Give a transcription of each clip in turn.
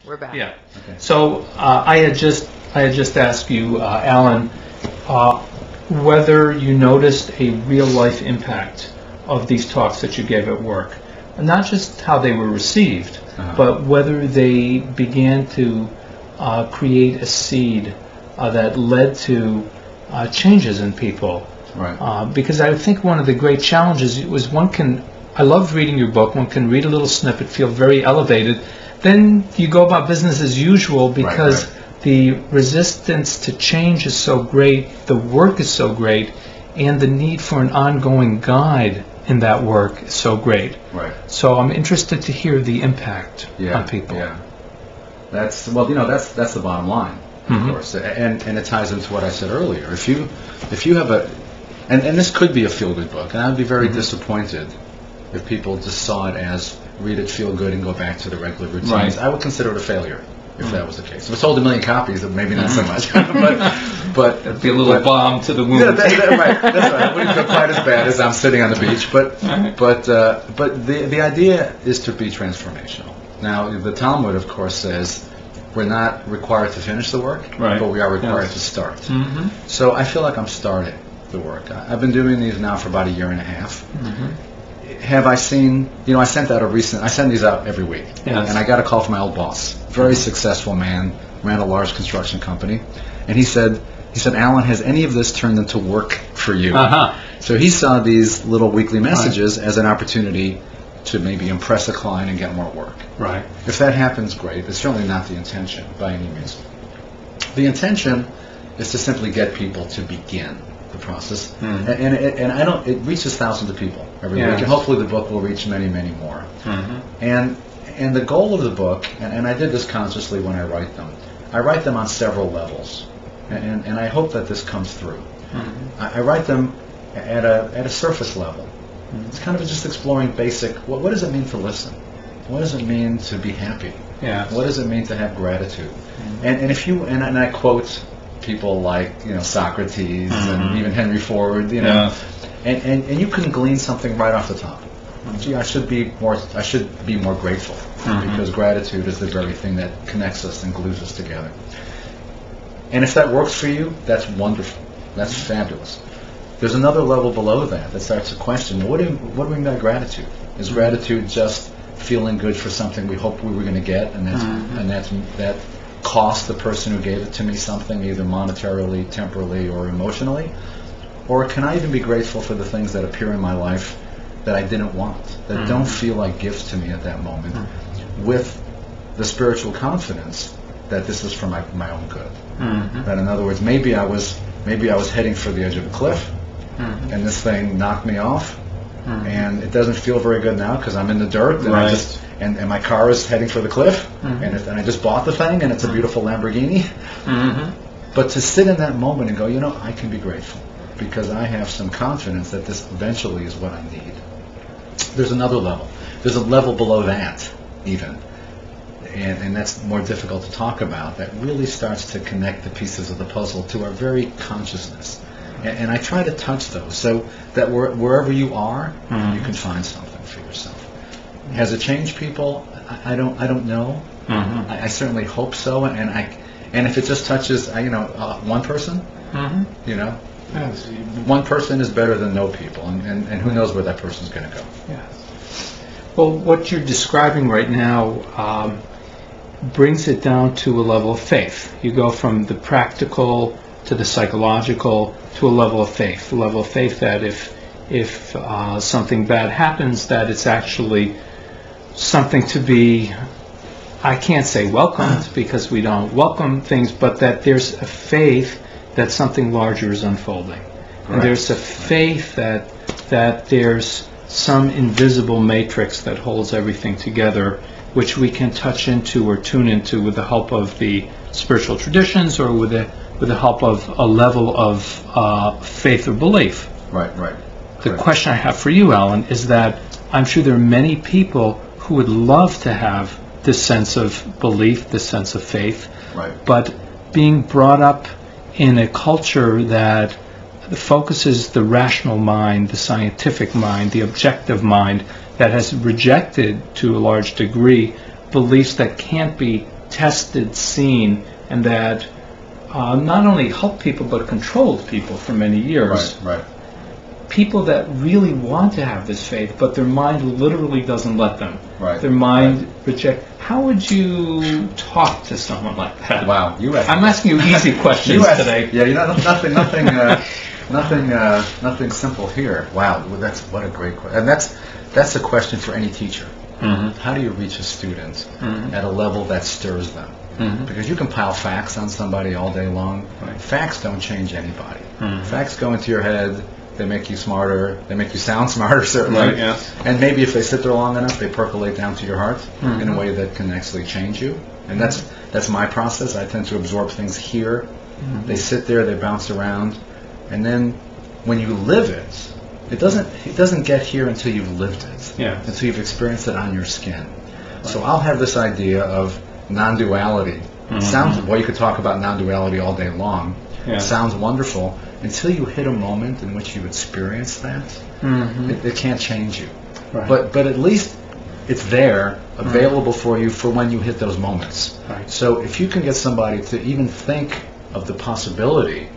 We're back. Yeah. Okay. So I had just asked you, Alan, whether you noticed a real life impact of these talks that you gave at work, and not just how they were received, but whether they began to create a seed that led to changes in people. Right. Because I think one of the great challenges was I loved reading your book. One can read a little snippet, feel very elevated. Then you go about business as usual because the resistance to change is so great, the work is so great, and the need for an ongoing guide in that work is so great. Right. So I'm interested to hear the impact on people. Yeah. That's the bottom line, of course, and it ties into what I said earlier. If you have and this could be a feel-good book, and I'd be very disappointed if people just saw it as read it, feel good, and go back to the regular routines. Right. I would consider it a failure if that was the case. If it sold 1 million copies, then maybe not so much. but That'd be a little bomb to the wound. Yeah, that's right. It wouldn't feel quite as bad as I'm sitting on the beach. But the idea is to be transformational. Now, the Talmud, of course, says we're not required to finish the work, but we are required to start. So I feel like I'm starting the work. I've been doing these now for about 1.5 years. Have I seen, I send these out every week. Yes. And I got a call from my old boss, very successful man, ran a large construction company, and he said, Alan, has any of this turned into work for you? So he saw these little weekly messages as an opportunity to maybe impress a client and get more work. Right. If that happens, great. It's certainly not the intention by any means. The intention is to simply get people to begin the process, and it reaches thousands of people every week, and hopefully the book will reach many, many more. And the goal of the book, and I did this consciously when I write them on several levels, and I hope that this comes through. I write them at a surface level. It's kind of just exploring basic. What does it mean to listen? What does it mean to be happy? What does it mean to have gratitude? And I quote people like Socrates and even Henry Ford, and you can glean something right off the top. Gee, I should be more grateful because gratitude is the very thing that connects us and glues us together. And if that works for you, that's wonderful. That's fabulous. There's another level below that starts to question, what do we mean by gratitude? Is gratitude just feeling good for something we hoped we were going to get, and that cost the person who gave it to me something, either monetarily, temporally, or emotionally? Or can I even be grateful for the things that appear in my life that I didn't want, that don't feel like gifts to me at that moment, with the spiritual confidence that this is for my own good? That, in other words, maybe I was heading for the edge of a cliff, and this thing knocked me off, and it doesn't feel very good now because I'm in the dirt, and and my car is heading for the cliff, and I just bought the thing, and it's a beautiful Lamborghini. But to sit in that moment and go, I can be grateful because I have some confidence that this eventually is what I need. There's another level. There's a level below that, even. And that's more difficult to talk about, that really starts to connect the pieces of the puzzle to our very consciousness. And I try to touch those so that wherever you are, you can find something for yourself. Has it changed people? I don't know. I certainly hope so. And if it just touches, one person, one person is better than no people. And who knows where that person's going to go. Yes. Well, what you're describing right now brings it down to a level of faith. You go from the practical to the psychological to a level of faith. A level of faith that if something bad happens, that it's actually something to be, I can't say welcomed because we don't welcome things, but that there's a faith that something larger is unfolding. And there's a faith that there's some invisible matrix that holds everything together, which we can touch into or tune into with the help of the spiritual traditions or with the help of a level of faith or belief. Right. The question I have for you, Alan, is that I'm sure there are many people who would love to have this sense of belief, this sense of faith, but being brought up in a culture that focuses the rational mind, the scientific mind, the objective mind, that has rejected to a large degree beliefs that can't be tested, seen, and that not only helped people but controlled people for many years. Right. People that really want to have this faith, but their mind literally doesn't let them. Right. Their mind rejects. How would you talk to someone like that? Wow, I'm asking you easy questions today. Yeah, nothing simple here. Wow, well, what a great question, and that's a question for any teacher. Mm-hmm. How do you reach a student at a level that stirs them? Mm-hmm. Because you can pile facts on somebody all day long. Right. Facts don't change anybody. Mm-hmm. Facts go into your head. They make you smarter. They make you sound smarter, certainly. Right, yes. And maybe if they sit there long enough, they percolate down to your heart in a Mhm. way that can actually change you. And that's my process. I tend to absorb things here. Mhm. They sit there, they bounce around, and then when you live it, it doesn't get here until you've lived it. Yeah. Until you've experienced it on your skin. So I'll have this idea of non-duality. Mhm. Sounds, well, you could talk about non-duality all day long. Yeah. Sounds wonderful until you hit a moment in which you experience that. Mhm. It can't change you. Right. But at least it's there, available for you for when you hit those moments. Right. So if you can get somebody to even think of the possibility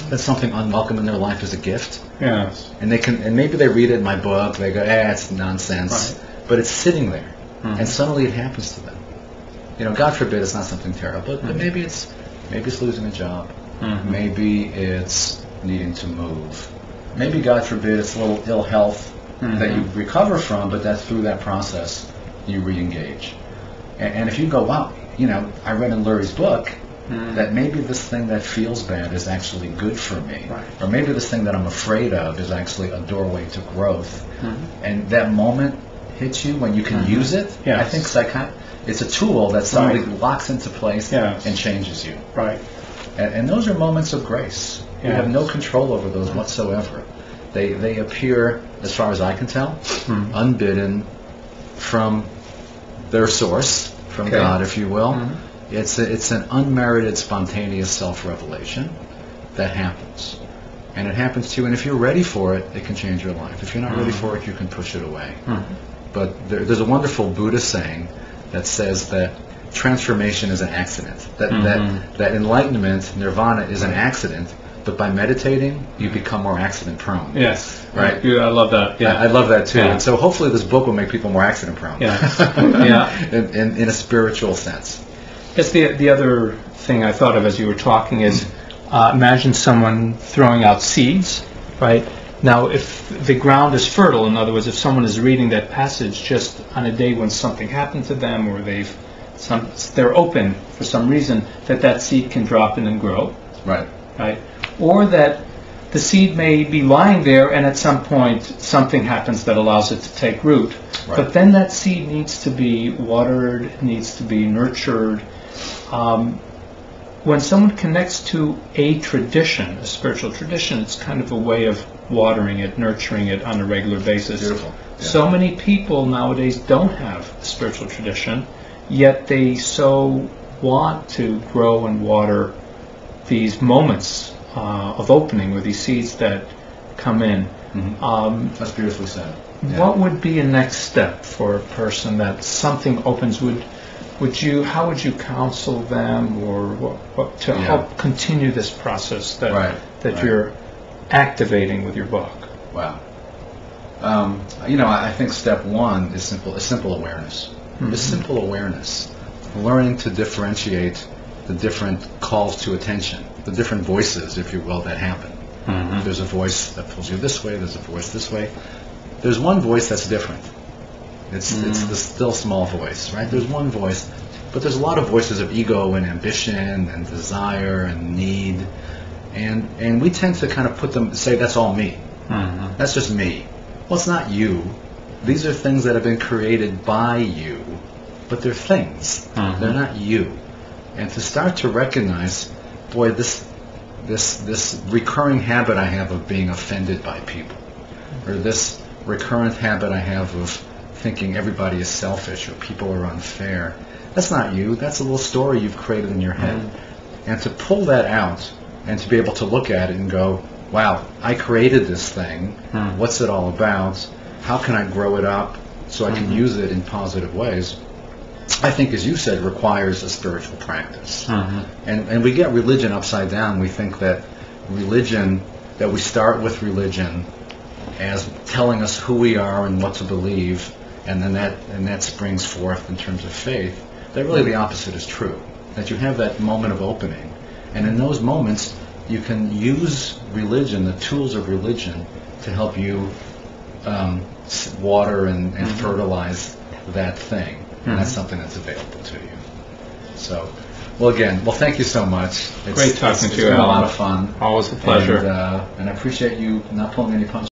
that something unwelcome in their life is a gift, Yes. and maybe they read it in my book, they go, it's nonsense, Right. but it's sitting there, Mhm. and suddenly it happens to them. God forbid it's not something terrible, but maybe it's losing a job. Mhm. Maybe it's needing to move. Maybe, God forbid, it's a little ill health that you recover from, but that through that process you re-engage. And if you go, wow, I read in Lurie's book that maybe this thing that feels bad is actually good for me, Right. or maybe this thing that I'm afraid of is actually a doorway to growth. Mhm. And that moment hits you when you can use it. Yes. I think it's a tool that suddenly Right. locks into place Yes. and changes you. Right. And those are moments of grace. You Yes. have no control over those whatsoever. They appear, as far as I can tell, unbidden from their source, from Okay. God, if you will. Mhm. It's an unmerited, spontaneous self-revelation that happens. And it happens to you, and if you're ready for it, it can change your life. If you're not ready for it, you can push it away. But there's a wonderful Buddhist saying that says that transformation is an accident. That enlightenment, nirvana, is an accident, but by meditating, you become more accident prone. Yes. Right. Yeah, I love that. Yeah. I love that too. Yeah. And so hopefully this book will make people more accident prone. Yeah. Yeah. in a spiritual sense. Yes, the other thing I thought of as you were talking is imagine someone throwing out seeds, right? Now, if the ground is fertile, in other words, if someone is reading that passage just on a day when something happened to them or they're open for some reason, that seed can drop in and grow, Right. right? Or that the seed may be lying there and at some point something happens that allows it to take root. Right. But then that seed needs to be watered, needs to be nurtured. When someone connects to a tradition, a spiritual tradition, it's kind of a way of watering it, nurturing it on a regular basis. Beautiful. Yeah. So many people nowadays don't have a spiritual tradition, yet they so want to grow and water these moments of opening, or these seeds that come in. That's beautifully said. Yeah. What would be a next step for a person that something opens? How would you counsel them, or what to help continue this process that you're activating with your book? Wow. I think step one is simple awareness. Mm-hmm. Is simple awareness. Learning to differentiate the different calls to attention, the different voices, if you will, that happen. Mm-hmm. There's a voice that pulls you this way, there's a voice this way. There's one voice that's different. It's the still small voice, right? There's one voice, but there's a lot of voices of ego and ambition and desire and need, and we tend to kind of say that's all me. Mm-hmm. That's just me. Well, it's not you. These are things that have been created by you, but they're things. Mm-hmm. They're not you. And to start to recognize, boy, this recurring habit I have of being offended by people, or this recurrent habit I have of thinking everybody is selfish or people are unfair. That's not you. That's a little story you've created in your head. Mm-hmm. And to pull that out and to be able to look at it and go, wow, I created this thing. Mm-hmm. What's it all about? How can I grow it up so I can use it in positive ways? I think, as you said, requires a spiritual practice. Mm-hmm. And we get religion upside down. We think that we start with religion as telling us who we are and what to believe, and then that springs forth in terms of faith. That really the opposite is true. That you have that moment of opening, and in those moments you can use religion, the tools of religion, to help you water and fertilize that thing. And that's something that's available to you. So, thank you so much. Great talking to you, It's been a Alan. lot of fun. Always a pleasure. And I appreciate you not pulling any punches.